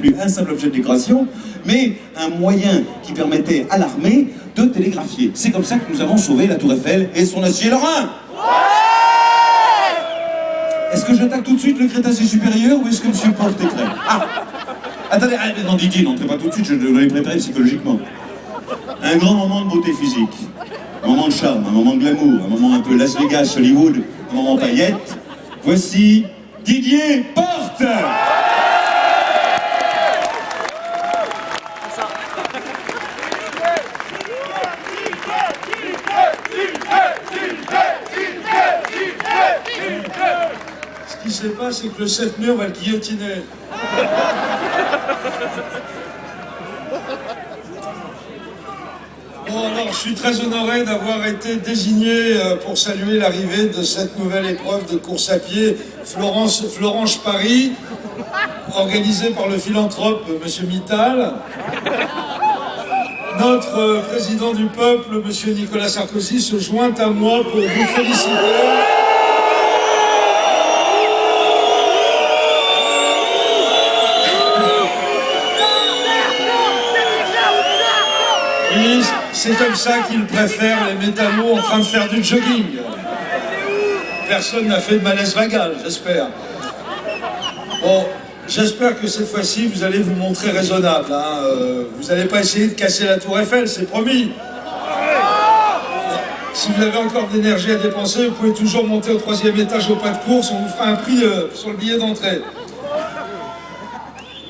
plus un simple objet de décoration, mais un moyen qui permettait à l'armée de télégraphier. C'est comme ça que nous avons sauvé la Tour Eiffel et son acier lorrain. Est-ce que j'attaque tout de suite le Crétacé supérieur ou est-ce que M. Porte est prêt? Ah, attendez, non Didier, n'entrez pas tout de suite, je dois les préparer psychologiquement. Un grand moment de beauté physique, un moment de charme, un moment de glamour, un moment un peu Las Vegas, Hollywood, un moment paillette. Voici Didier Porte. Ce qui se passe, c'est que le 7 mai, on va le guillotiner. Bon, alors, je suis très honoré d'avoir été désigné pour saluer l'arrivée de cette nouvelle épreuve de course à pied Florence-Paris, organisée par le philanthrope M. Mittal. Notre président du peuple, M. Nicolas Sarkozy, se joint à moi pour vous féliciter. C'est comme ça qu'il préfère les métallos en train de faire du jogging. Personne n'a fait de malaise vagal, j'espère. Bon, j'espère que cette fois-ci, vous allez vous montrer raisonnable. Hein. Vous n'allez pas essayer de casser la Tour Eiffel, c'est promis. Si vous avez encore de l'énergie à dépenser, vous pouvez toujours monter au 3e étage au pas de course, on vous fera un prix sur le billet d'entrée.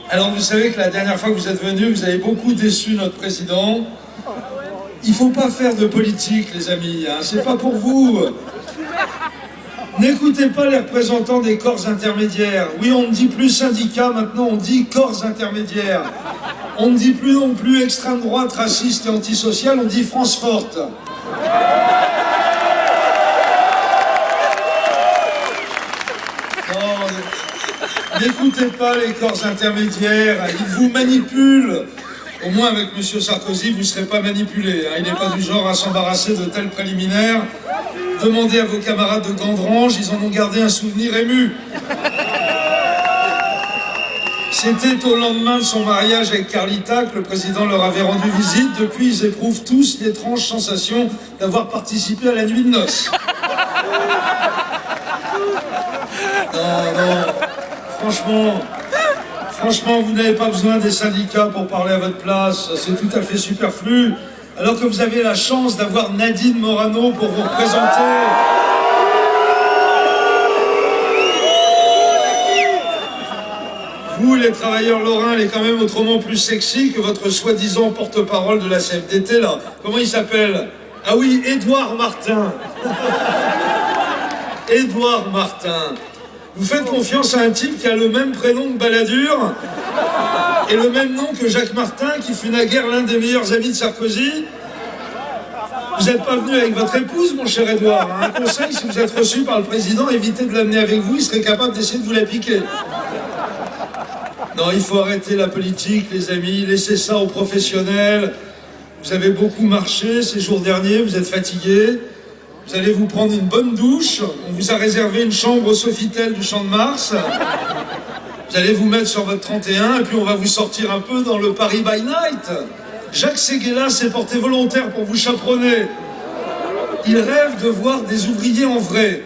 Alors vous savez que la dernière fois que vous êtes venu, vous avez beaucoup déçu notre président. Il ne faut pas faire de politique, les amis, hein. C'est pas pour vous. N'écoutez pas les représentants des corps intermédiaires. Oui, on ne dit plus syndicats, maintenant on dit corps intermédiaires. On ne dit plus non plus extrême droite, raciste et antisociale, on dit France forte. N'écoutez pas les corps intermédiaires, ils vous manipulent. Au moins avec M. Sarkozy, vous ne serez pas manipulé. Hein. Il n'est pas du genre à s'embarrasser de tels préliminaires. Demandez à vos camarades de Gandrange, ils en ont gardé un souvenir ému. C'était au lendemain de son mariage avec Carlita que le président leur avait rendu visite. Depuis, ils éprouvent tous l'étrange sensation d'avoir participé à la nuit de noces. Non, franchement, vous n'avez pas besoin des syndicats pour parler à votre place. C'est tout à fait superflu. Alors que vous avez la chance d'avoir Nadine Morano pour vous représenter. Vous, les travailleurs lorrains, elle est quand même autrement plus sexy que votre soi-disant porte-parole de la CFDT, là. Comment il s'appelle? Ah oui, Édouard Martin. Édouard Martin. Vous faites confiance à un type qui a le même prénom que Balladur et le même nom que Jacques Martin, qui fut naguère l'un des meilleurs amis de Sarkozy. Vous n'êtes pas venu avec votre épouse, mon cher Édouard. Un conseil, si vous êtes reçu par le président, évitez de l'amener avec vous, il serait capable d'essayer de vous la piquer. Non, il faut arrêter la politique, les amis, laissez ça aux professionnels. Vous avez beaucoup marché ces jours derniers, vous êtes fatigués. Vous allez vous prendre une bonne douche, on vous a réservé une chambre au Sofitel du Champ de Mars. Vous allez vous mettre sur votre 31 et puis on va vous sortir un peu dans le Paris by Night. Jacques Séguéla s'est porté volontaire pour vous chaperonner. Il rêve de voir des ouvriers en vrai.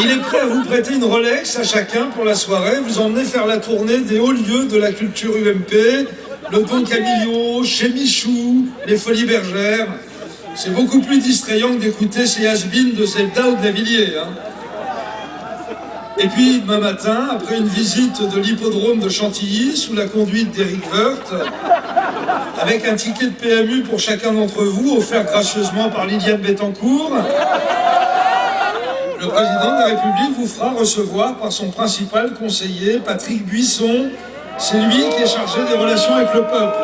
Il est prêt à vous prêter une Rolex à chacun pour la soirée, vous emmener faire la tournée des hauts lieux de la culture UMP, le Don Camillo, chez Michou, les Folies Bergères. C'est beaucoup plus distrayant que d'écouter ces has-beens de Zelda ou de Lavilliers. Hein. Et puis, demain matin, après une visite de l'hippodrome de Chantilly, sous la conduite d'Éric Woerth, avec un ticket de PMU pour chacun d'entre vous, offert gracieusement par Liliane Bettencourt, le président de la République vous fera recevoir par son principal conseiller, Patrick Buisson. C'est lui qui est chargé des relations avec le peuple.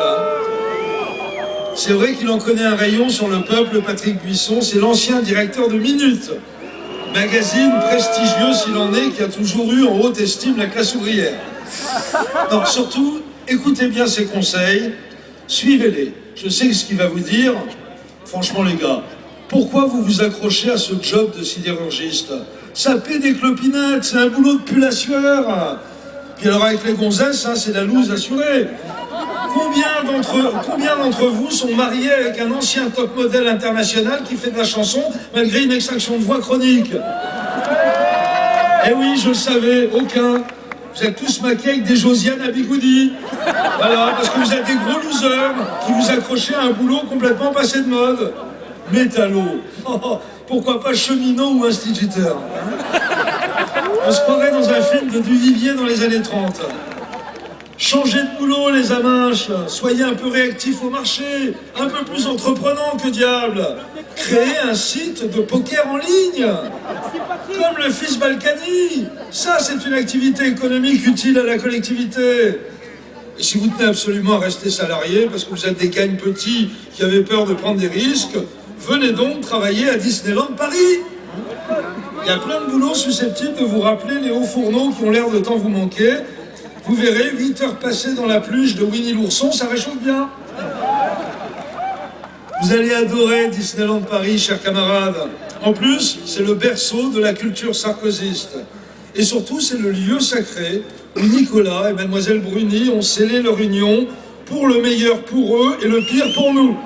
C'est vrai qu'il en connaît un rayon sur le peuple, Patrick Buisson. C'est l'ancien directeur de Minute, magazine prestigieux s'il en est, qui a toujours eu en haute estime la classe ouvrière. Non, surtout, écoutez bien ses conseils, suivez-les. Je sais ce qu'il va vous dire. Franchement, les gars, pourquoi vous vous accrochez à ce job de sidérurgiste? Ça paie des clopinettes, c'est un boulot de pull à sueur. Puis alors avec les gonzesses, ça c'est la loose assurée. Combien d'entre vous sont mariés avec un ancien top modèle international qui fait de la chanson malgré une extinction de voix chronique? Eh oui, je le savais, aucun. Vous êtes tous maqués avec des Josiane à bigoudi. Voilà, parce que vous êtes des gros losers qui vous accrochaient à un boulot complètement passé de mode. Métallo. Pourquoi pas cheminot ou instituteur, hein? On se croirait dans un film de Duvivier dans les années 30. Changez de boulot, les aminches. Soyez un peu réactifs au marché, un peu plus entreprenants que diable. Créez un site de poker en ligne, comme le fils Balkany. Ça, c'est une activité économique utile à la collectivité. Et si vous tenez absolument à rester salarié, parce que vous êtes des gagnes petits qui avaient peur de prendre des risques, venez donc travailler à Disneyland Paris. Il y a plein de boulots susceptibles de vous rappeler les hauts fourneaux qui ont l'air de tant vous manquer. Vous verrez, 8 heures passées dans la pluche de Winnie l'ourson, ça réchauffe bien. Vous allez adorer Disneyland Paris, chers camarades. En plus, c'est le berceau de la culture sarkozyste. Et surtout, c'est le lieu sacré où Nicolas et Mademoiselle Bruni ont scellé leur union pour le meilleur pour eux et le pire pour nous.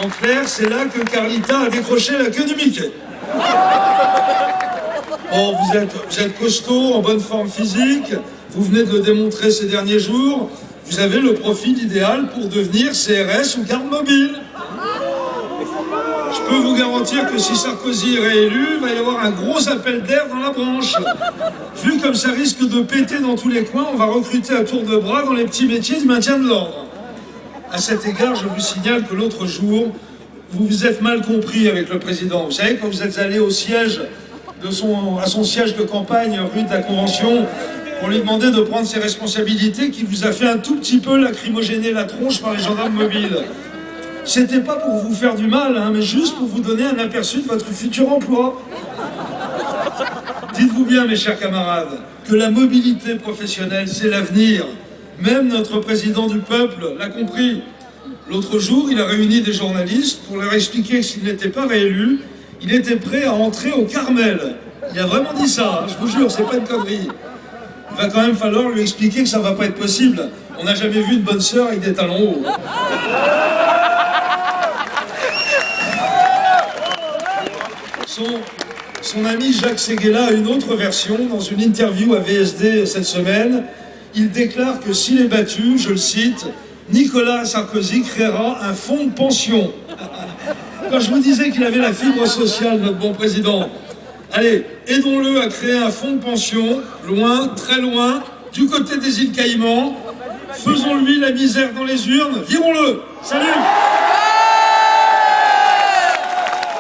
En clair, c'est là que Carlita a décroché la queue du Mickey. Bon, vous êtes costaud, en bonne forme physique, vous venez de le démontrer ces derniers jours, vous avez le profil idéal pour devenir CRS ou garde mobile. Je peux vous garantir que si Sarkozy est réélu, il va y avoir un gros appel d'air dans la branche. Vu comme ça risque de péter dans tous les coins, on va recruter à tour de bras dans les petits métiers du maintien de l'ordre. À cet égard, je vous signale que l'autre jour, vous vous êtes mal compris avec le président. Vous savez, quand vous êtes allé au siège à son siège de campagne rue de la Convention pour lui demander de prendre ses responsabilités, qui vous a fait un tout petit peu lacrymogéner la tronche par les gendarmes mobiles. C'était pas pour vous faire du mal, hein, mais juste pour vous donner un aperçu de votre futur emploi. Dites-vous bien, mes chers camarades, que la mobilité professionnelle, c'est l'avenir. Même notre président du peuple l'a compris. L'autre jour, il a réuni des journalistes pour leur expliquer que s'il n'était pas réélu, il était prêt à entrer au Carmel. Il a vraiment dit ça, hein, je vous jure, c'est pas une connerie. Il va quand même falloir lui expliquer que ça va pas être possible. On n'a jamais vu de bonne sœur avec des talons hauts. Son ami Jacques Séguéla a une autre version. Dans une interview à VSD cette semaine, il déclare que s'il est battu, je le cite, Nicolas Sarkozy créera un fonds de pension. Quand je vous disais qu'il avait la fibre sociale, notre bon président, allez, aidons-le à créer un fonds de pension, loin, très loin, du côté des îles Caïmans. Faisons-lui la misère dans les urnes, virons-le. Salut!